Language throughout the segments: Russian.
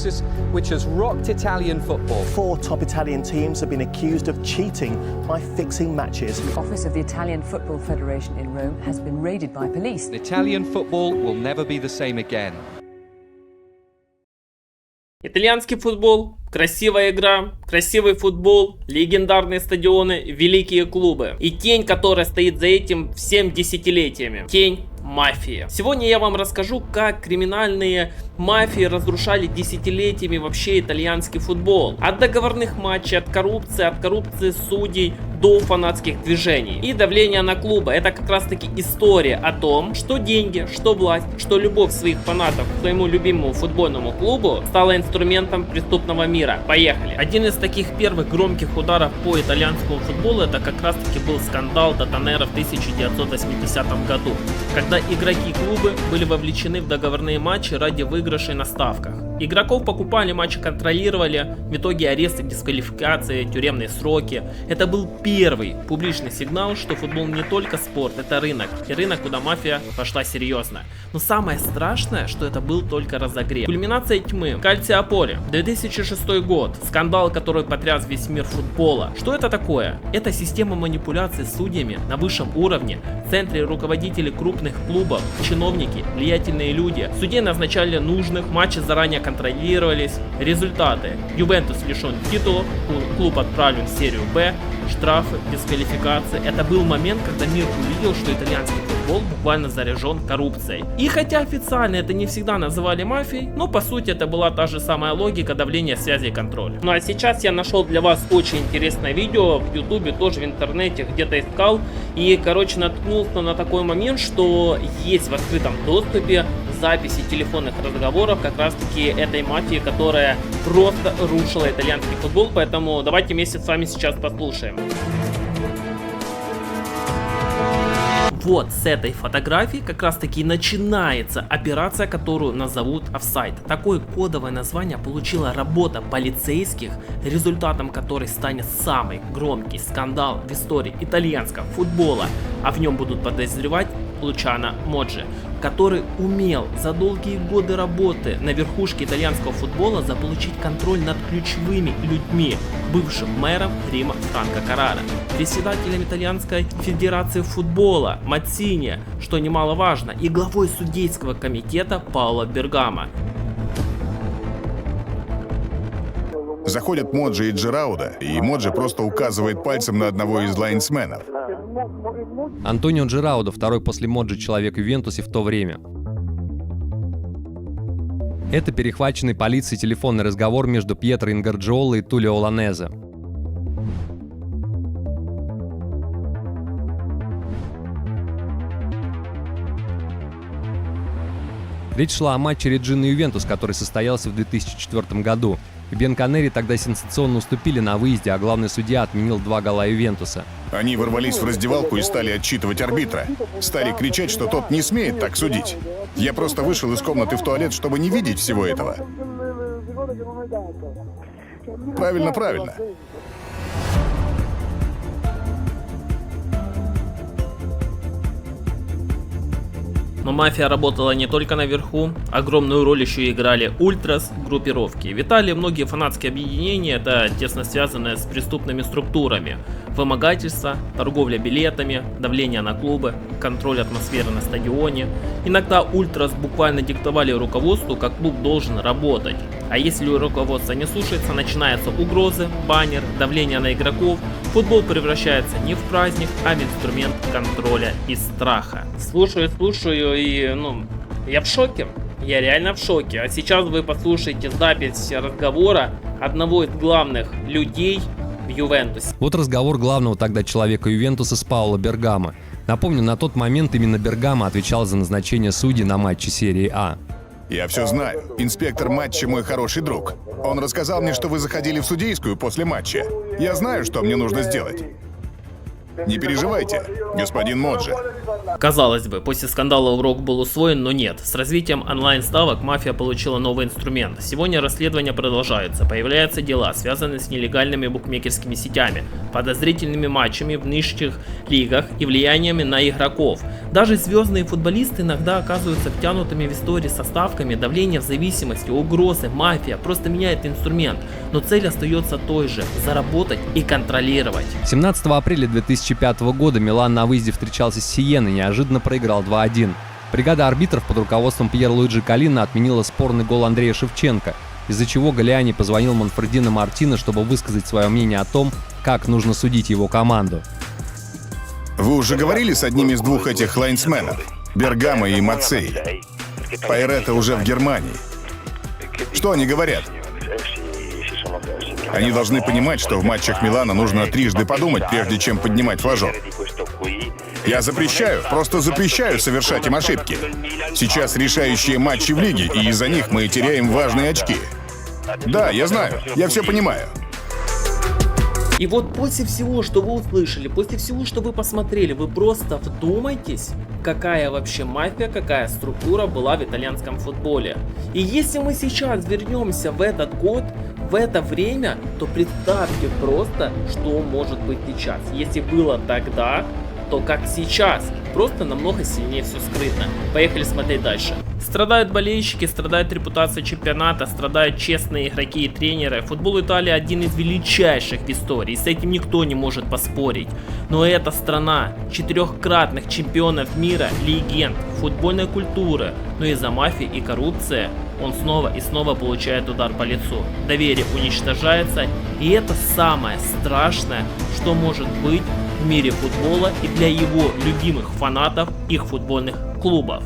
crisis which has rocked Italian football. 4 top Italian teams have been accused of cheating by fixing matches. The office of the Italian Football Federation in Rome has been raided by police. Italian football will never be the same again. Итальянский футбол, красивая игра, красивый футбол, легендарные стадионы, великие клубы. И тень, которая стоит за этим всем десятилетиями. Тень мафии. Сегодня я вам расскажу, как криминальные мафии разрушали десятилетиями вообще итальянский футбол. От договорных матчей, от коррупции судей до фанатских движений и давления на клубы. Это как раз таки история о том, что деньги, что власть, что любовь своих фанатов к своему любимому футбольному клубу стала инструментом преступного мира. Поехали! Один из таких первых громких ударов по итальянскому футболу это как раз таки был скандал Татанера в 1980 году, когда игроки клуба были вовлечены в договорные матчи ради выигрышей на ставках. Игроков покупали, матчи контролировали, в итоге аресты, дисквалификации, тюремные сроки. Это был первый публичный сигнал, что футбол не только спорт, это рынок. И рынок, куда мафия пошла серьезно. Но самое страшное, что это был только разогрев. Кульминация тьмы. Кальциополе. 2006 год. Скандал, который потряс весь мир футбола. Что это такое? Это система манипуляций с судьями на высшем уровне. В центре руководители крупных клубов, чиновники, влиятельные люди. Судей назначали нужных, матчи заранее контролировались. Результаты. Ювентус лишен титула, клуб отправлен в серию Б, штрафы, дисквалификации. Это был момент, когда мир увидел, что итальянский футбол буквально заряжен коррупцией. И хотя официально это не всегда называли мафией, но по сути это была та же самая логика давления, связи и контроля. Ну а сейчас я нашел для вас очень интересное видео в ютубе, тоже в интернете, где-то искал. И короче наткнулся на такой момент, что есть в открытом доступе записи телефонных разговоров как раз таки этой мафии, которая просто рушила итальянский футбол. Поэтому давайте вместе с вами сейчас послушаем. Вот с этой фотографии как раз таки начинается операция, которую назовут офсайд. Такое кодовое название получила работа полицейских, результатом которой станет самый громкий скандал в истории итальянского футбола. А в нем будут подозревать Лучано Моджи, который умел за долгие годы работы на верхушке итальянского футбола заполучить контроль над ключевыми людьми, бывшим мэром Рима Франко Каррара, председателем итальянской федерации футбола Мацини, что немаловажно, и главой судейского комитета Паоло Бергамо. Заходят Моджи и Джерауда, и Моджи просто указывает пальцем на одного из лайнсменов. Антонио Джераудо, второй после Моджи человек в Ювентусе в то время. Это перехваченный полицией телефонный разговор между Пьетро Ингарджиоло и Тулио Ланезе. Речь шла о матче Реджино-Ювентус, который состоялся в 2004 году. И Бьянконери тогда сенсационно уступили на выезде, а главный судья отменил 2 гола Ювентуса. Они ворвались в раздевалку и стали отчитывать арбитра. Стали кричать, что тот не смеет так судить. Я просто вышел из комнаты в туалет, чтобы не видеть всего этого. Правильно, правильно. Но мафия работала не только наверху, огромную роль еще играли ультрас, группировки. В Италии многие фанатские объединения, это тесно связанные с преступными структурами. Вымогательство, торговля билетами, давление на клубы, контроль атмосферы на стадионе. Иногда ультрас буквально диктовали руководству, как клуб должен работать. А если руководство не слушается, начинаются угрозы, баннер, давление на игроков. Футбол превращается не в праздник, а в инструмент контроля и страха. Слушаю и я в шоке. Я реально в шоке. А сейчас вы послушаете запись разговора одного из главных людей в Ювентусе. Вот разговор главного тогда человека Ювентуса с Паоло Бергамо. Напомню, на тот момент именно Бергамо отвечал за назначение судей на матче серии А. Я все знаю. Инспектор матча мой хороший друг. Он рассказал мне, что вы заходили в судейскую после матча. Я знаю, что мне нужно сделать. Не переживайте, господин Моджи. Казалось бы, после скандала урок был усвоен, но нет. С развитием онлайн-ставок мафия получила новый инструмент. Сегодня расследования продолжаются. Появляются дела, связанные с нелегальными букмекерскими сетями, подозрительными матчами в низших лигах и влияниями на игроков. Даже звездные футболисты иногда оказываются втянутыми в истории со ставками, давление в зависимости, угрозы, мафия. Просто меняет инструмент. Но цель остается той же – заработать и контролировать. 17 апреля 2005 года Милан на выезде встречался с Сиеной и неожиданно проиграл 2-1. Бригада арбитров под руководством Пьер-Луиджи Коллина отменила спорный гол Андрея Шевченко, из-за чего Галлиани позвонил Манфредино Мартино, чтобы высказать свое мнение о том, как нужно судить его команду. Вы уже говорили с одним из двух этих лайнсменов, Бергамо и Мацей? Пайретто уже в Германии. Что они говорят? Они должны понимать, что в матчах Милана нужно трижды подумать, прежде чем поднимать флажок. Я запрещаю, просто запрещаю совершать им ошибки. Сейчас решающие матчи в лиге, и из-за них мы теряем важные очки. Да, я знаю, я все понимаю. И вот после всего, что вы услышали, после всего, что вы посмотрели, вы просто вдумайтесь, какая вообще мафия, какая структура была в итальянском футболе. И если мы сейчас вернемся в этот год, в это время, то представьте просто, что может быть сейчас. Если было тогда, то как сейчас. Просто намного сильнее все скрыто. Поехали смотреть дальше. Страдают болельщики, страдает репутация чемпионата, страдают честные игроки и тренеры. Футбол Италии один из величайших в истории, с этим никто не может поспорить. Но эта страна четырехкратных чемпионов мира, легенд, футбольной культуры, но из-за мафии и коррупции он снова и снова получает удар по лицу. Доверие уничтожается, и это самое страшное, что может быть в мире футбола и для его любимых фанатов их футбольных клубов.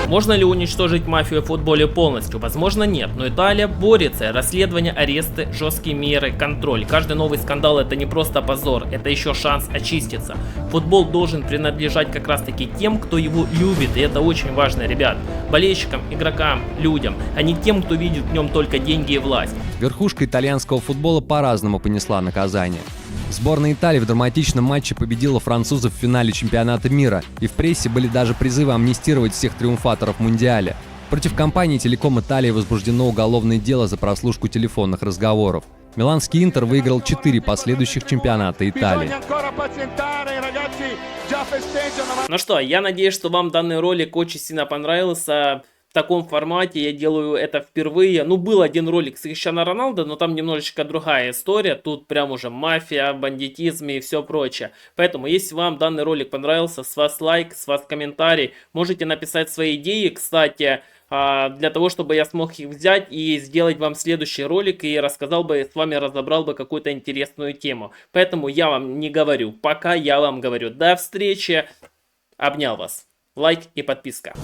Можно ли уничтожить мафию в футболе полностью? Возможно, нет, но Италия борется. Расследования, аресты, жесткие меры, контроль. Каждый новый скандал — это не просто позор, это еще шанс очиститься. Футбол должен принадлежать как раз таки тем, кто его любит, и это очень важно, ребят. Болельщикам, игрокам, людям, а не тем, кто видит в нем только деньги и власть. Верхушка итальянского футбола по-разному понесла наказание. Сборная Италии в драматичном матче победила французов в финале чемпионата мира, и в прессе были даже призывы амнистировать всех триумфаторов Мундиаля. Против компании «Телеком Италии» возбуждено уголовное дело за прослушку телефонных разговоров. Миланский «Интер» выиграл 4 последующих чемпионата Италии. Ну что, я надеюсь, что вам данный ролик очень сильно понравился. В таком формате я делаю это впервые. Ну, был один ролик с Криштиану Роналдо, но там немножечко другая история. Тут прям уже мафия, бандитизм и все прочее. Поэтому, если вам данный ролик понравился, с вас лайк, с вас комментарий. Можете написать свои идеи, кстати, для того, чтобы я смог их взять и сделать вам следующий ролик и рассказал бы, с вами разобрал бы какую-то интересную тему. Поэтому я вам не говорю пока, я вам говорю до встречи. Обнял вас. Лайк и подписка.